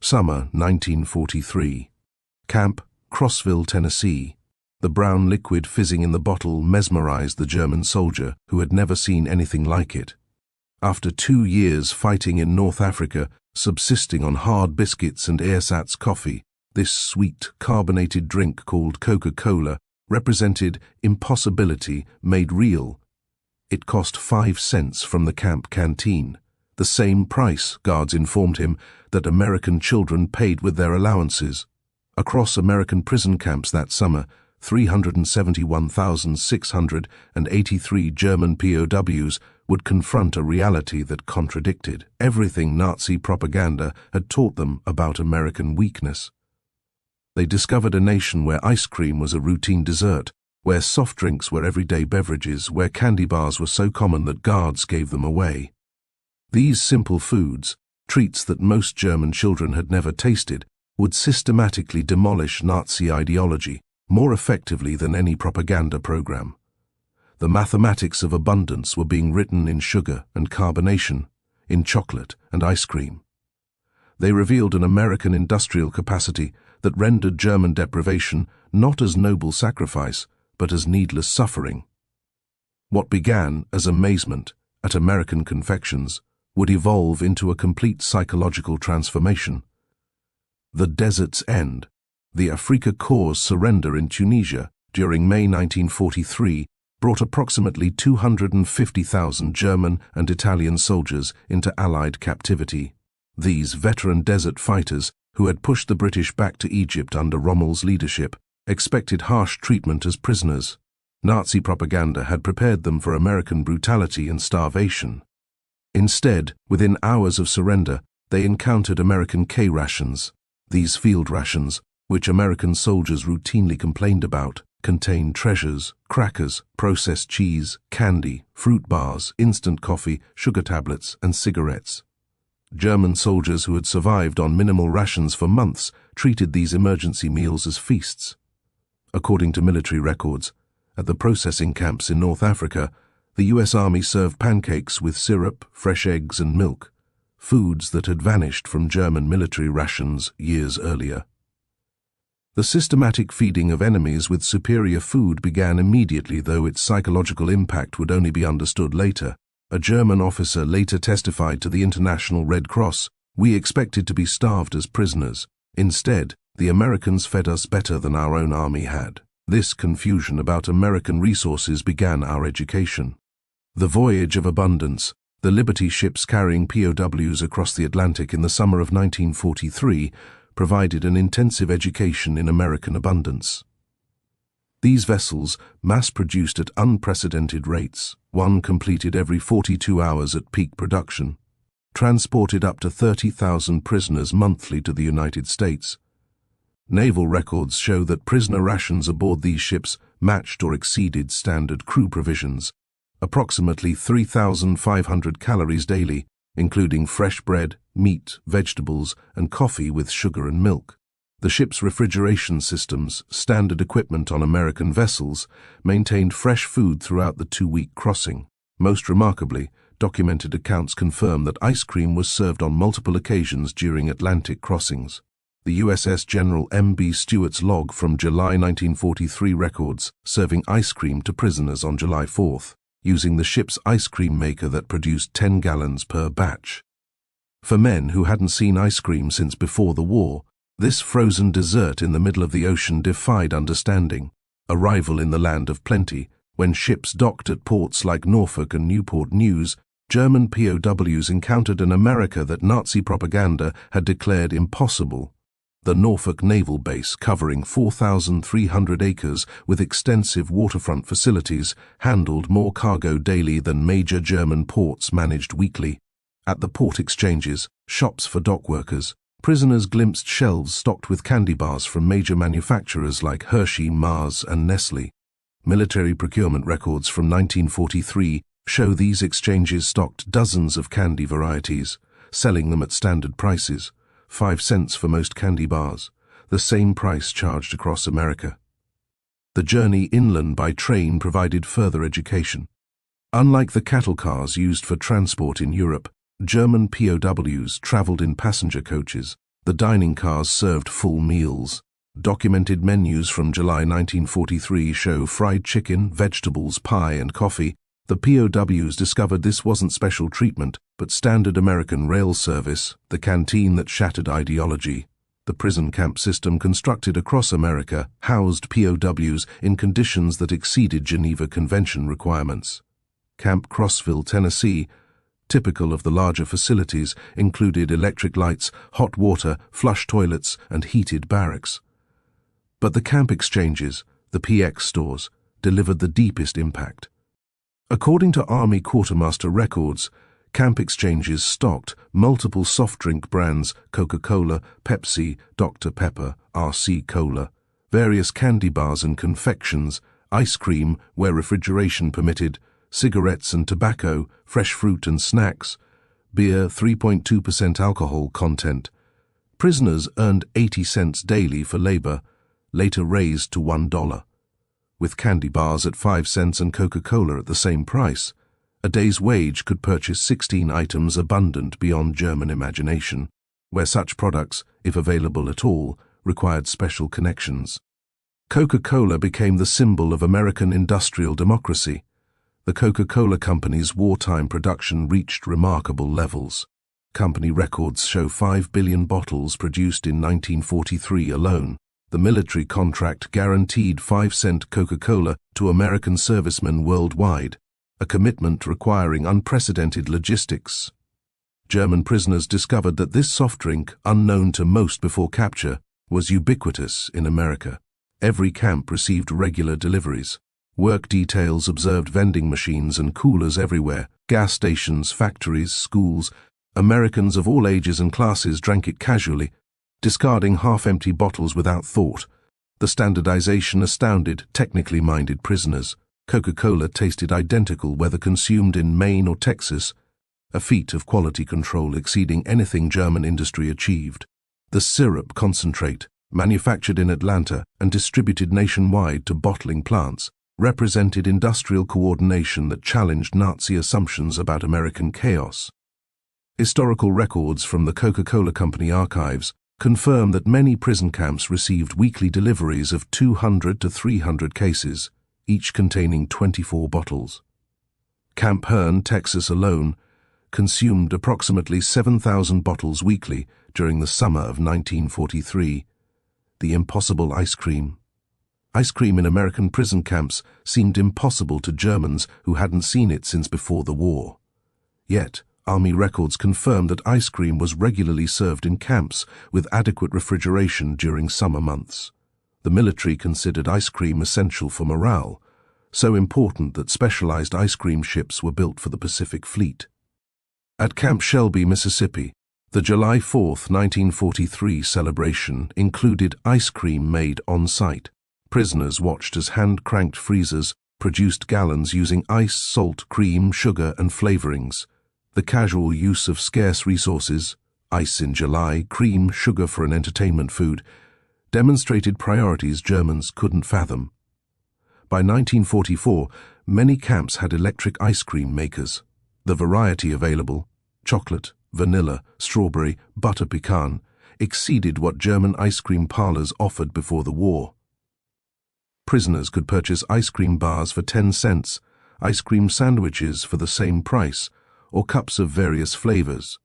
Summer 1943. Camp, Crossville, Tennessee. The brown liquid fizzing in the bottle mesmerized the German soldier, who had never seen anything like it. After 2 years fighting in North Africa, subsisting on hard biscuits and ersatz coffee, this sweet, carbonated drink called Coca-Cola represented impossibility made real. It cost 5 cents from the camp canteen, the same price, guards informed him, that American children paid with their allowances. Across American prison camps that summer, 371,683 German POWs would confront a reality that contradicted everything Nazi propaganda had taught them about American weakness. They discovered a nation where ice cream was a routine dessert, where soft drinks were everyday beverages, where candy bars were so common that guards gave them away. These simple foods, treats that most German children had never tasted, would systematically demolish Nazi ideology more effectively than any propaganda program. The mathematics of abundance were being written in sugar and carbonation, in chocolate and ice cream. They revealed an American industrial capacity that rendered German deprivation not as noble sacrifice, but as needless suffering. What began as amazement at American confections would evolve into a complete psychological transformation. The desert's end, the Afrika Korps surrender in Tunisia during May 1943, brought approximately 250,000 German and Italian soldiers into Allied captivity. These veteran desert fighters, who had pushed the British back to Egypt under Rommel's leadership, expected harsh treatment as prisoners. Nazi propaganda had prepared them for American brutality and starvation. Instead, within hours of surrender, they encountered American K-rations. These field rations, which American soldiers routinely complained about, contained treasures, crackers, processed cheese, candy, fruit bars, instant coffee, sugar tablets, and cigarettes. German soldiers who had survived on minimal rations for months treated these emergency meals as feasts. According to military records, at the processing camps in North Africa, the U.S. Army served pancakes with syrup, fresh eggs, and milk, foods that had vanished from German military rations years earlier. The systematic feeding of enemies with superior food began immediately, though its psychological impact would only be understood later. A German officer later testified to the International Red Cross, "We expected to be starved as prisoners. Instead, the Americans fed us better than our own army had." This confusion about American resources began our education. The voyage of abundance, the Liberty ships carrying POWs across the Atlantic in the summer of 1943, provided an intensive education in American abundance. These vessels, mass-produced at unprecedented rates, one completed every 42 hours at peak production, transported up to 30,000 prisoners monthly to the United States. Naval records show that prisoner rations aboard these ships matched or exceeded standard crew provisions, approximately 3,500 calories daily, including fresh bread, meat, vegetables, and coffee with sugar and milk. The ship's refrigeration systems, standard equipment on American vessels, maintained fresh food throughout the 2-week crossing. Most remarkably, documented accounts confirm that ice cream was served on multiple occasions during Atlantic crossings. The USS General M.B. Stewart's log from July 1943 records serving ice cream to prisoners on July 4th, using the ship's ice cream maker that produced 10 gallons per batch. For men who hadn't seen ice cream since before the war, this frozen dessert in the middle of the ocean defied understanding. Arrival in the land of plenty, when ships docked at ports like Norfolk and Newport News, German POWs encountered an America that Nazi propaganda had declared impossible. The Norfolk Naval Base, covering 4,300 acres with extensive waterfront facilities, handled more cargo daily than major German ports managed weekly. At the port exchanges, shops for dock workers, prisoners glimpsed shelves stocked with candy bars from major manufacturers like Hershey, Mars, and Nestle. Military procurement records from 1943 show these exchanges stocked dozens of candy varieties, selling them at standard prices, 5 cents for most candy bars, the same price charged across America. The journey inland by train provided further education. Unlike the cattle cars used for transport in Europe, German POWs traveled in passenger coaches, The dining cars served full meals. Documented menus from July 1943 show fried chicken, vegetables, pie, and coffee. The POWs discovered this wasn't special treatment, but standard American rail service, the canteen that shattered ideology. The prison camp system constructed across America housed POWs in conditions that exceeded Geneva Convention requirements. Camp Crossville, Tennessee, typical of the larger facilities, included electric lights, hot water, flush toilets, and heated barracks. But the camp exchanges, the PX stores, delivered the deepest impact. According to Army Quartermaster records, camp exchanges stocked multiple soft drink brands, Coca-Cola, Pepsi, Dr. Pepper, RC Cola, various candy bars and confections, ice cream where refrigeration permitted, cigarettes and tobacco, fresh fruit and snacks, beer 3.2% alcohol content. Prisoners earned 80 cents daily for labor, later raised to $1. With candy bars at 5 cents and Coca-Cola at the same price, a day's wage could purchase 16 items abundant beyond German imagination, where such products, if available at all, required special connections. Coca-Cola became the symbol of American industrial democracy. The Coca-Cola Company's wartime production reached remarkable levels. Company records show 5 billion bottles produced in 1943 alone. The military contract guaranteed 5-cent Coca-Cola to American servicemen worldwide, a commitment requiring unprecedented logistics. German prisoners discovered that this soft drink, unknown to most before capture, was ubiquitous in America. Every camp received regular deliveries. Work details observed vending machines and coolers everywhere, gas stations, factories, schools. Americans of all ages and classes drank it casually, discarding half-empty bottles without thought. The standardization astounded technically minded prisoners. Coca-Cola tasted identical whether consumed in Maine or Texas, a feat of quality control exceeding anything German industry achieved. The syrup concentrate, manufactured in Atlanta and distributed nationwide to bottling plants, represented industrial coordination that challenged Nazi assumptions about American chaos. Historical records from the Coca-Cola Company archives confirm that many prison camps received weekly deliveries of 200 to 300 cases, each containing 24 bottles. Camp Hearn, Texas alone, consumed approximately 7,000 bottles weekly during the summer of 1943. The impossible ice cream. Ice cream in American prison camps seemed impossible to Germans who hadn't seen it since before the war. Yet, Army records confirm that ice cream was regularly served in camps with adequate refrigeration during summer months. The military considered ice cream essential for morale, so important that specialized ice cream ships were built for the Pacific Fleet. At Camp Shelby, Mississippi, the July 4, 1943 celebration included ice cream made on-site. Prisoners watched as hand-cranked freezers produced gallons using ice, salt, cream, sugar, and flavorings. The casual use of scarce resources, ice in July, cream, sugar for an entertainment food, demonstrated priorities Germans couldn't fathom. By 1944, many camps had electric ice cream makers. The variety available, chocolate, vanilla, strawberry, butter pecan, exceeded what German ice cream parlors offered before the war. Prisoners could purchase ice cream bars for 10 cents, ice cream sandwiches for the same price, or cups of various flavors.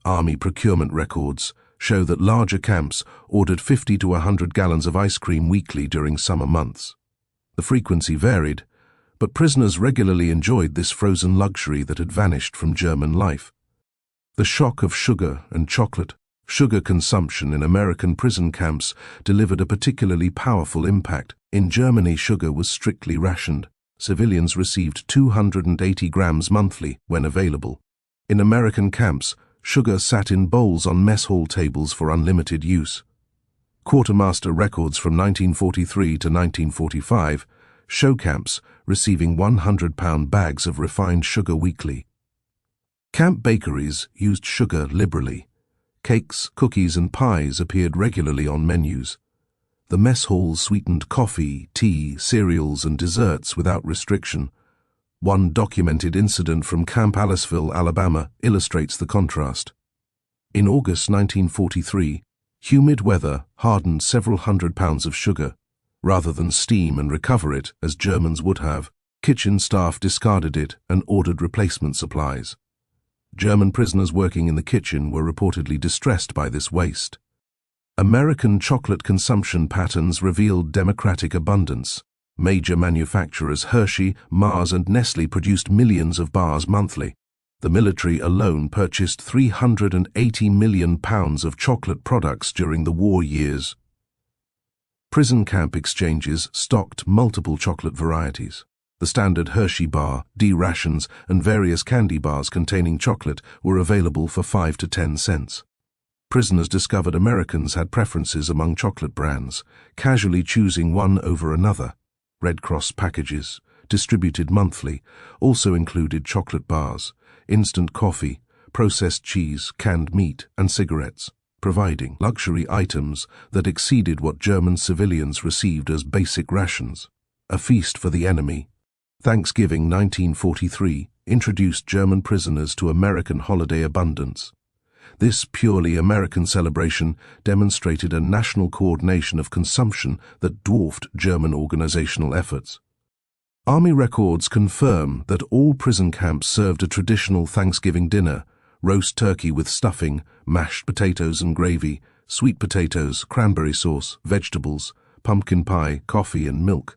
Army procurement records show that larger camps ordered 50 to 100 gallons of ice cream weekly during summer months. The frequency varied, but prisoners regularly enjoyed this frozen luxury that had vanished from German life. The shock of sugar and chocolate. Sugar consumption in American prison camps delivered a particularly powerful impact. In Germany, sugar was strictly rationed. Civilians received 280 grams monthly when available. In American camps, sugar sat in bowls on mess hall tables for unlimited use. Quartermaster records from 1943 to 1945 show camps receiving 100-pound bags of refined sugar weekly. Camp bakeries used sugar liberally. Cakes, cookies, and pies appeared regularly on menus. The mess halls sweetened coffee, tea, cereals, and desserts without restriction. One documented incident from Camp Aliceville, Alabama, illustrates the contrast. In August 1943, humid weather hardened several hundred pounds of sugar. Rather than steam and recover it, as Germans would have, kitchen staff discarded it and ordered replacement supplies. German prisoners working in the kitchen were reportedly distressed by this waste. American chocolate consumption patterns revealed democratic abundance. Major manufacturers Hershey, Mars and Nestle produced millions of bars monthly. The military alone purchased £380 million of chocolate products during the war years. Prison camp exchanges stocked multiple chocolate varieties. The standard Hershey bar, D rations, and various candy bars containing chocolate were available for 5 to 10 cents. Prisoners discovered Americans had preferences among chocolate brands, casually choosing one over another. Red Cross packages, distributed monthly, also included chocolate bars, instant coffee, processed cheese, canned meat, and cigarettes, providing luxury items that exceeded what German civilians received as basic rations. A feast for the enemy. Thanksgiving 1943 introduced German prisoners to American holiday abundance. This purely American celebration demonstrated a national coordination of consumption that dwarfed German organizational efforts. Army records confirm that all prison camps served a traditional Thanksgiving dinner: roast turkey with stuffing, mashed potatoes and gravy, sweet potatoes, cranberry sauce, vegetables, pumpkin pie, coffee and milk.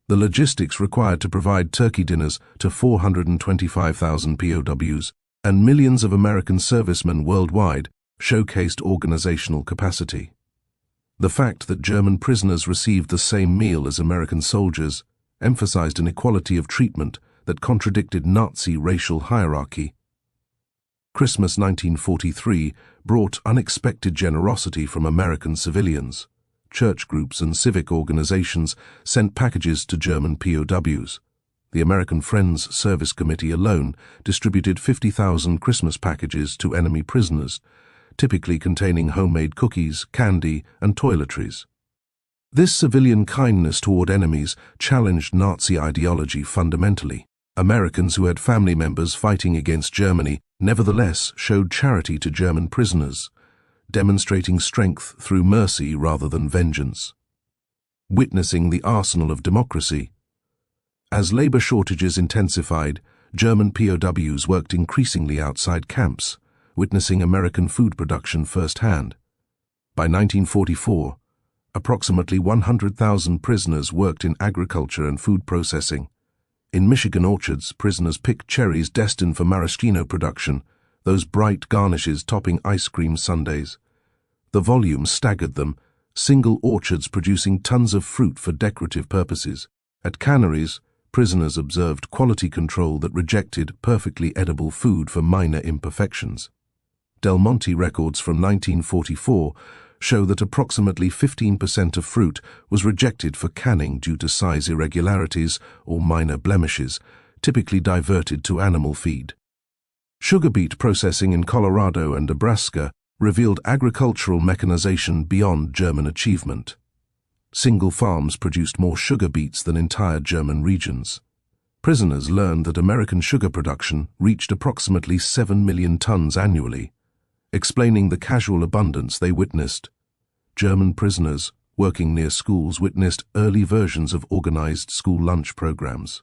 The logistics required to provide turkey dinners to 425,000 POWs and millions of American servicemen worldwide showcased organizational capacity. The fact that German prisoners received the same meal as American soldiers emphasized an equality of treatment that contradicted Nazi racial hierarchy. Christmas 1943 brought unexpected generosity from American civilians. Church groups and civic organizations sent packages to German POWs. The American Friends Service Committee alone distributed 50,000 Christmas packages to enemy prisoners, typically containing homemade cookies, candy, and toiletries. This civilian kindness toward enemies challenged Nazi ideology fundamentally. Americans who had family members fighting against Germany nevertheless showed charity to German prisoners, demonstrating strength through mercy rather than vengeance. Witnessing the arsenal of democracy. As labor shortages intensified, German POWs worked increasingly outside camps, witnessing American food production firsthand. By 1944, approximately 100,000 prisoners worked in agriculture and food processing. In Michigan orchards, prisoners picked cherries destined for maraschino production, those bright garnishes topping ice cream sundaes. The volume staggered them, single orchards producing tons of fruit for decorative purposes. At canneries, prisoners observed quality control that rejected perfectly edible food for minor imperfections. Del Monte records from 1944 show that approximately 15% of fruit was rejected for canning due to size irregularities or minor blemishes, typically diverted to animal feed. Sugar beet processing in Colorado and Nebraska revealed agricultural mechanization beyond German achievement. Single farms produced more sugar beets than entire German regions. Prisoners learned that American sugar production reached approximately 7 million tons annually, explaining the casual abundance they witnessed. German prisoners working near schools witnessed early versions of organized school lunch programs.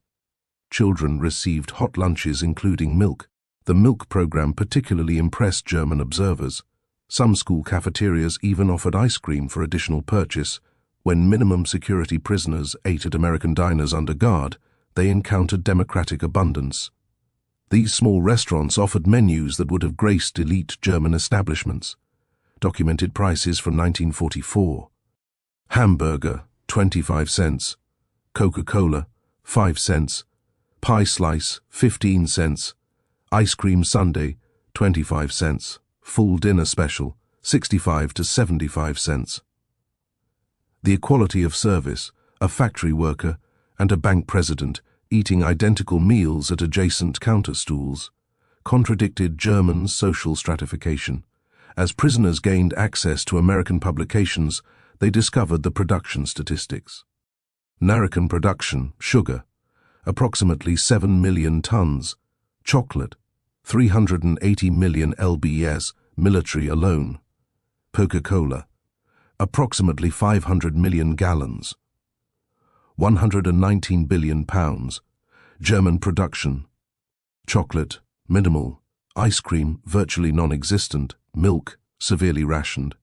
Children received hot lunches including milk. The milk program particularly impressed German observers. Some school cafeterias even offered ice cream for additional purchase. When minimum security prisoners ate at American diners under guard, they encountered democratic abundance. These small restaurants offered menus that would have graced elite German establishments. Documented prices from 1944. Hamburger, 25 cents. Coca-Cola, 5 cents. Pie slice, 15 cents. Ice cream sundae, 25 cents. Full dinner special, 65 to 75 cents. The equality of service, a factory worker and a bank president eating identical meals at adjacent counter stools, contradicted German social stratification. As prisoners gained access to American publications, they discovered the production statistics. American production, sugar, approximately 7 million tons. Chocolate, 380 million lbs, military alone. Coca-Cola, approximately 500 million gallons. 119 billion pounds. German production. Chocolate, minimal. Ice cream, virtually non-existent. Milk, severely rationed.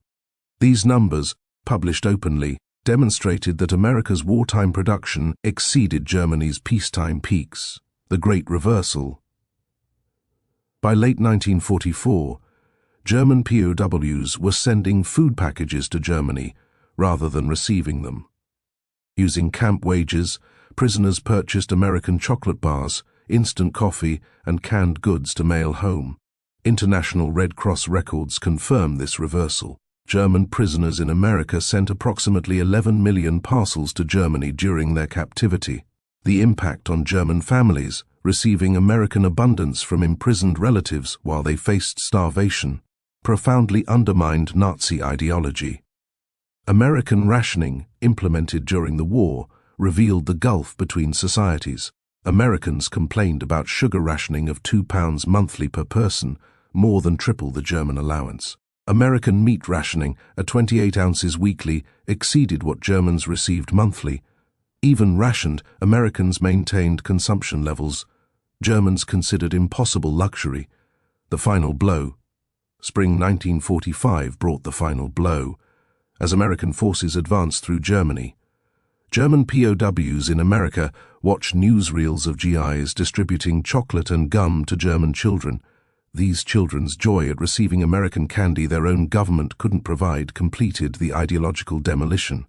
These numbers, published openly, demonstrated that America's wartime production exceeded Germany's peacetime peaks. The Great Reversal. By late 1944, German POWs were sending food packages to Germany rather than receiving them. Using camp wages, prisoners purchased American chocolate bars, instant coffee, and canned goods to mail home. International Red Cross records confirm this reversal. German prisoners in America sent approximately 11 million parcels to Germany during their captivity. The impact on German families, receiving American abundance from imprisoned relatives while they faced starvation, profoundly undermined Nazi ideology. American rationing, implemented during the war, revealed the gulf between societies. Americans complained about sugar rationing of £2 monthly per person, more than triple the German allowance. American meat rationing at 28 ounces weekly exceeded what Germans received monthly. Even rationed, Americans maintained consumption levels Germans considered impossible luxury. The final blow. Spring 1945 brought the final blow. As American forces advanced through Germany, German POWs in America watched newsreels of GIs distributing chocolate and gum to German children. These children's joy at receiving American candy their own government couldn't provide completed the ideological demolition.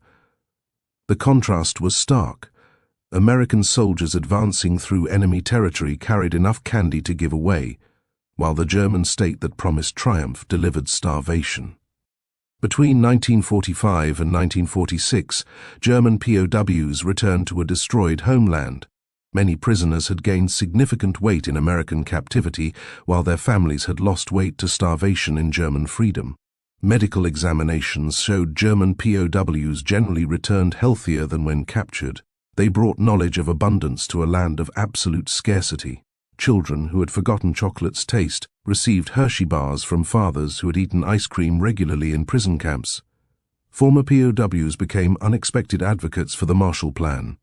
The contrast was stark. American soldiers advancing through enemy territory carried enough candy to give away, while the German state that promised triumph delivered starvation. Between 1945 and 1946, German POWs returned to a destroyed homeland. Many prisoners had gained significant weight in American captivity, while their families had lost weight to starvation in German freedom. Medical examinations showed German POWs generally returned healthier than when captured. They brought knowledge of abundance to a land of absolute scarcity. Children who had forgotten chocolate's taste received Hershey bars from fathers who had eaten ice cream regularly in prison camps. Former POWs became unexpected advocates for the Marshall Plan.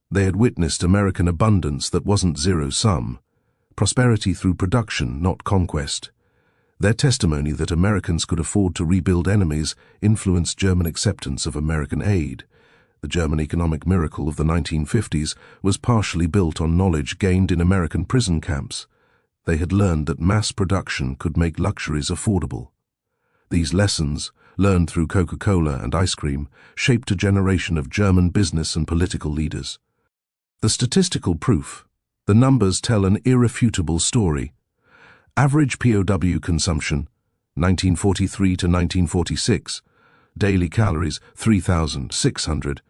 They had witnessed American abundance that wasn't zero-sum, prosperity through production, not conquest. Their testimony that Americans could afford to rebuild enemies influenced German acceptance of American aid. The German economic miracle of the 1950s was partially built on knowledge gained in American prison camps. They had learned that mass production could make luxuries affordable. These lessons, learned through Coca-Cola and ice cream, shaped a generation of German business and political leaders. The statistical proof, the numbers tell an irrefutable story. Average POW consumption, 1943 to 1946. Daily calories, 3,600.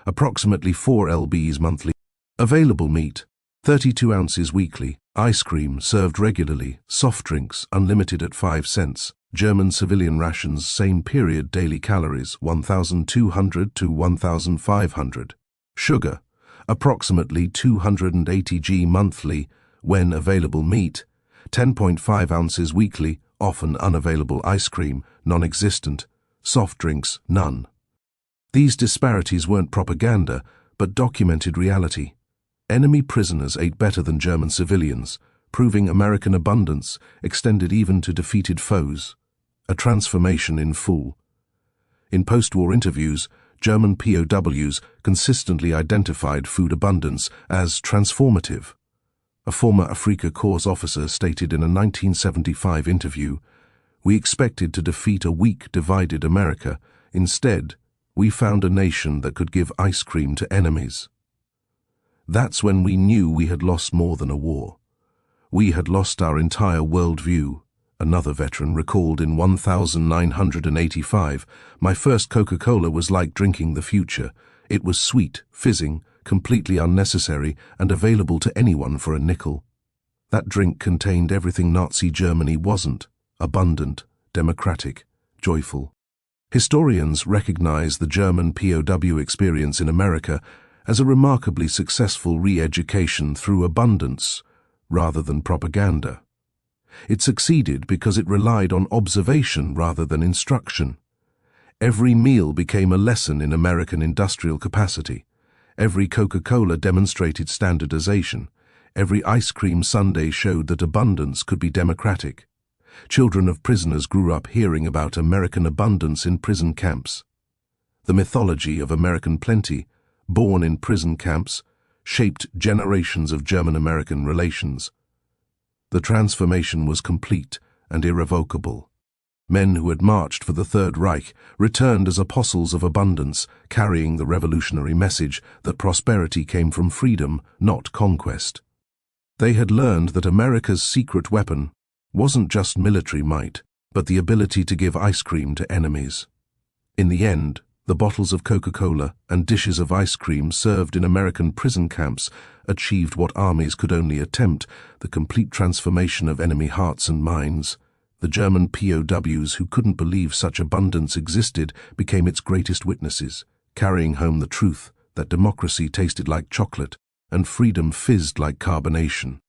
Approximately 4 lbs monthly. Available meat, 32 ounces weekly. Ice cream served regularly. Soft drinks, unlimited at 5 cents. German civilian rations, same period. Daily calories, 1,200 to 1,500. Sugar, approximately 280 g monthly. When available meat, 10.5 ounces weekly. Often unavailable ice cream, non-existent. Soft drinks, none. These disparities weren't propaganda, but documented reality. Enemy prisoners ate better than German civilians, proving American abundance extended even to defeated foes. A transformation in full. In post-war interviews, German POWs consistently identified food abundance as transformative. A former Afrika Korps officer stated in a 1975 interview, "We expected to defeat a weak, divided America. Instead, we found a nation that could give ice cream to enemies." That's when we knew we had lost more than a war. We had lost our entire worldview. Another veteran recalled in 1985, "My first Coca-Cola was like drinking the future. It was sweet, fizzing, completely unnecessary, and available to anyone for a nickel." That drink contained everything Nazi Germany wasn't: abundant, democratic, joyful. Historians recognize the German POW experience in America as a remarkably successful re-education through abundance rather than propaganda. It succeeded because it relied on observation rather than instruction. Every meal became a lesson in American industrial capacity. Every Coca-Cola demonstrated standardization. Every ice cream sundae showed that abundance could be democratic. Children of prisoners grew up hearing about American abundance in prison camps. The mythology of American plenty, born in prison camps, shaped generations of German-American relations. The transformation was complete and irrevocable. Men who had marched for the Third Reich returned as apostles of abundance, carrying the revolutionary message that prosperity came from freedom, not conquest. They had learned that America's secret weapon wasn't just military might, but the ability to give ice cream to enemies. In the end, the bottles of Coca-Cola and dishes of ice cream served in American prison camps achieved what armies could only attempt: the complete transformation of enemy hearts and minds. The German POWs, who couldn't believe such abundance existed, became its greatest witnesses, carrying home the truth that democracy tasted like chocolate and freedom fizzed like carbonation.